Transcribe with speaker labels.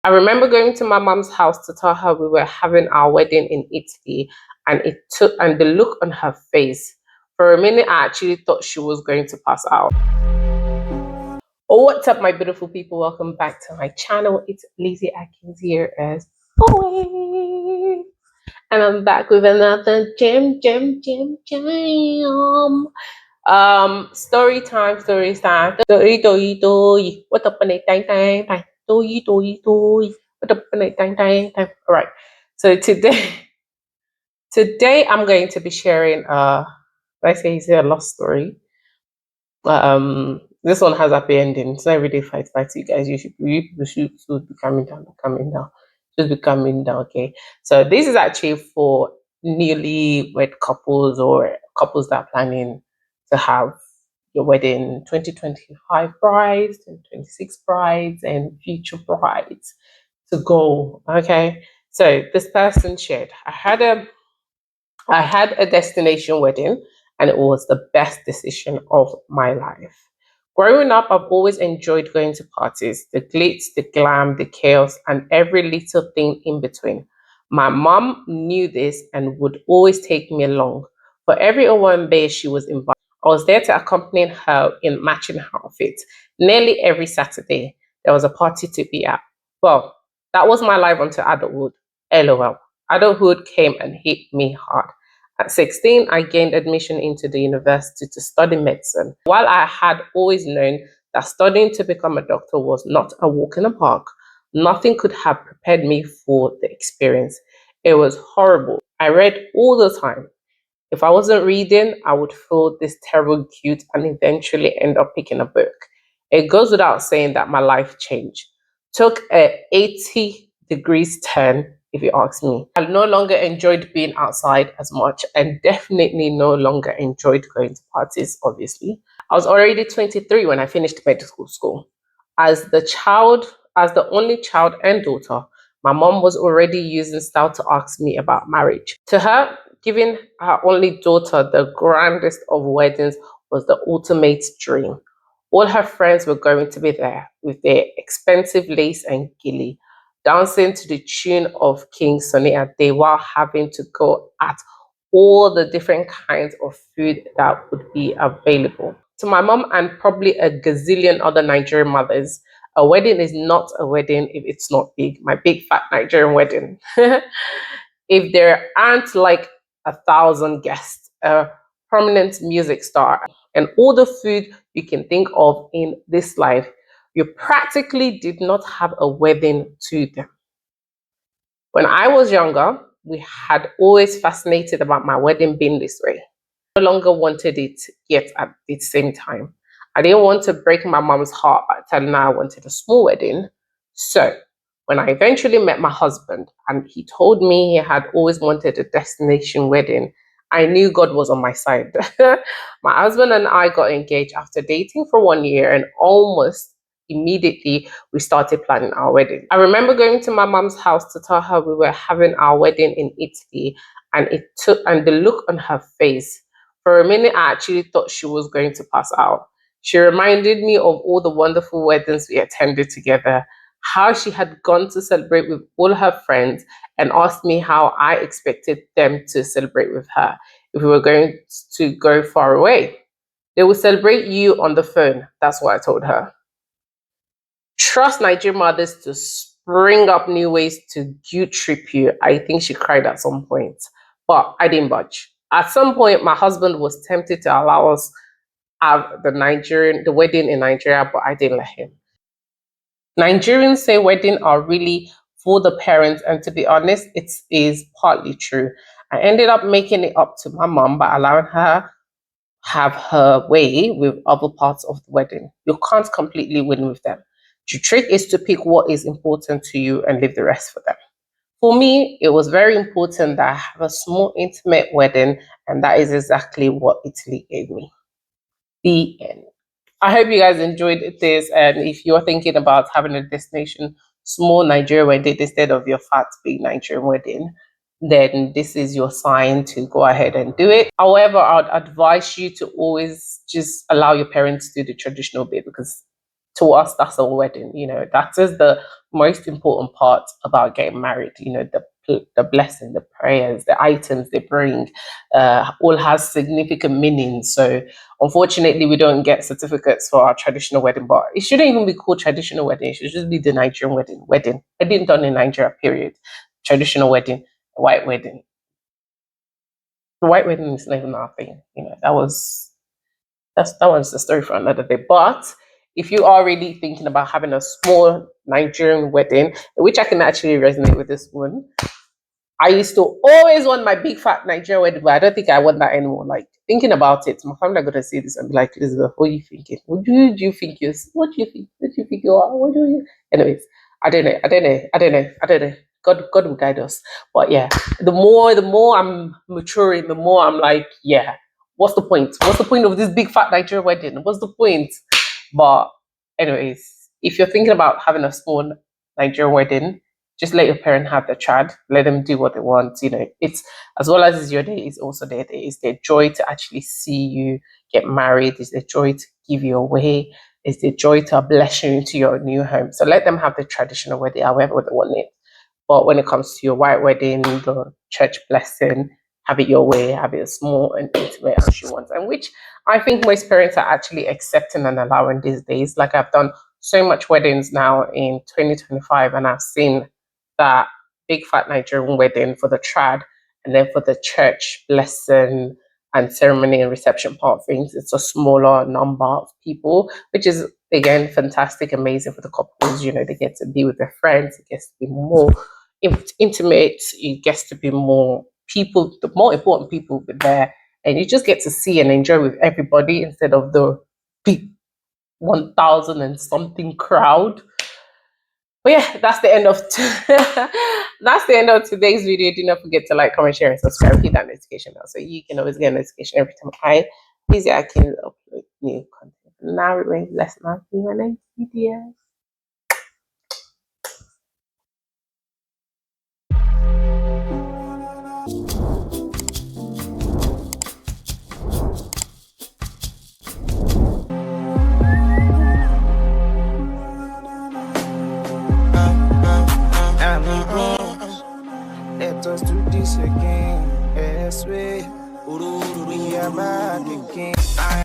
Speaker 1: I remember going to my mom's house to tell her we were having our wedding in Italy, and the look on her face. For a minute, I actually thought she was going to pass out. Oh, what's up, my beautiful people? Welcome back to my channel. It's Lizzy Akins here as always. And I'm back with another gem. Story time. Story. What up, time. Story. What up, time. All right. So today I'm going to be sharing let's say it's a love story. This one has happy ending. It's not everyday fight, you guys. You people should be coming down. Just be coming down, okay? So this is actually for newly wed couples or couples that are planning to have your wedding, 2025 brides, 2026 brides, and future brides to go. Okay. So this person shared, I had a destination wedding, and it was the best decision of my life. Growing up, I've always enjoyed going to parties, the glitz, the glam, the chaos, and every little thing in between. My mom knew this and would always take me along. For every Owambe she was invited, I was there to accompany her in matching outfits. Nearly every Saturday, there was a party to be at. Well, that was my life until adulthood. LOL. Adulthood came and hit me hard. At 16, I gained admission into the university to study medicine. While I had always known that studying to become a doctor was not a walk in the park, nothing could have prepared me for the experience. It was horrible. I read all the time. If I wasn't reading, I would feel this terrible guilt and eventually end up picking a book. It goes without saying that my life changed. Took a 80 degrees turn, if you ask me. I no longer enjoyed being outside as much and definitely no longer enjoyed going to parties, obviously. I was already 23 when I finished medical school. As the child, as the only child and daughter, my mom was already using style to ask me about marriage. To her, giving her only daughter the grandest of weddings was the ultimate dream. All her friends were going to be there with their expensive lace and gilly, dancing to the tune of King Sunny Ade while having to go at all the different kinds of food that would be available. To my mom and probably a gazillion other Nigerian mothers, a wedding is not a wedding if it's not big. My big fat Nigerian wedding. If there aren't like 1,000 guests, a prominent music star, and all the food you can think of in this life, you practically did not have a wedding to them. When I was younger, we had always fascinated about my wedding being this way. No longer wanted it yet at the same time. I didn't want to break my mom's heart by telling her I wanted a small wedding. So when I eventually met my husband and he told me he had always wanted a destination wedding, I knew God was on my side. My husband and I got engaged after dating for 1 year, and almost immediately we started planning our wedding. I remember going to my mom's house to tell her we were having our wedding in Italy, and the look on her face. For a minute, I actually thought she was going to pass out. She reminded me of all the wonderful weddings we attended together, how she had gone to celebrate with all her friends, and asked me how I expected them to celebrate with her if we were going to go far away. They will celebrate you on the phone. That's what I told her. Trust Nigerian mothers to spring up new ways to guilt trip you. I think she cried at some point, but I didn't budge. At some point, my husband was tempted to allow us have the wedding in Nigeria, but I didn't let him. Nigerians say weddings are really for the parents, and to be honest, it is partly true. I ended up making it up to my mom by allowing her have her way with other parts of the wedding. You can't completely win with them. The trick is to pick what is important to you and leave the rest for them. For me, it was very important that I have a small, intimate wedding, and that is exactly what Italy gave me. The end. I hope you guys enjoyed this, and if you're thinking about having a destination small Nigerian wedding instead of your fat big Nigerian wedding, then this is your sign to go ahead and do it. However, I'd advise you to always just allow your parents to do the traditional bit, because to us, that's a wedding. That is the most important part about getting married. The blessing, the prayers, the items they bring, all has significant meaning. So unfortunately, we don't get certificates for our traditional wedding, but it shouldn't even be called traditional wedding. It should just be the Nigerian wedding done in Nigeria, period. Traditional wedding, white wedding. The white wedding is not even our thing. That was the story for another day. But if you are really thinking about having a small Nigerian wedding, which I can actually resonate with this one, I used to always want my big fat Nigerian wedding, but I don't think I want that anymore. Like thinking about it, my family are gonna see this and be like, Elizabeth, what are you thinking? Do you think you what do you think? What do you think you are? What do you anyways? I don't know. God will guide us. But yeah, the more I'm maturing, the more I'm like, yeah, what's the point? What's the point of this big fat Nigerian wedding? What's the point? But anyways, if you're thinking about having a small Nigerian wedding, just let your parent have the child. Let them do what they want. It's as well as it's your day, it's also their day. It's their joy to actually see you get married. It's their joy to give you away. It's their joy to bless you into your new home. So let them have the traditional wedding, however they want it. But when it comes to your white wedding, the church blessing, have it your way, have it small and intimate as you want. And which I think most parents are actually accepting and allowing these days. Like I've done so much weddings now in 2025, and I've seen that big fat Nigerian wedding for the trad, and then for the church blessing and ceremony and reception part of things, it's a smaller number of people, which is again fantastic, amazing for the couples. They get to be with their friends, it gets to be more intimate, it gets to be more people, the more important people be there, and you just get to see and enjoy with everybody instead of the big 1,000 and something crowd. But yeah, that's the end of that's the end of today's video. Do not forget to like, comment, share, and subscribe. Hit that notification bell so you can always get a notification every time Lizzy Akins upload new content. Now it remains less than my next video. Let us do this again. Yes, we are back again.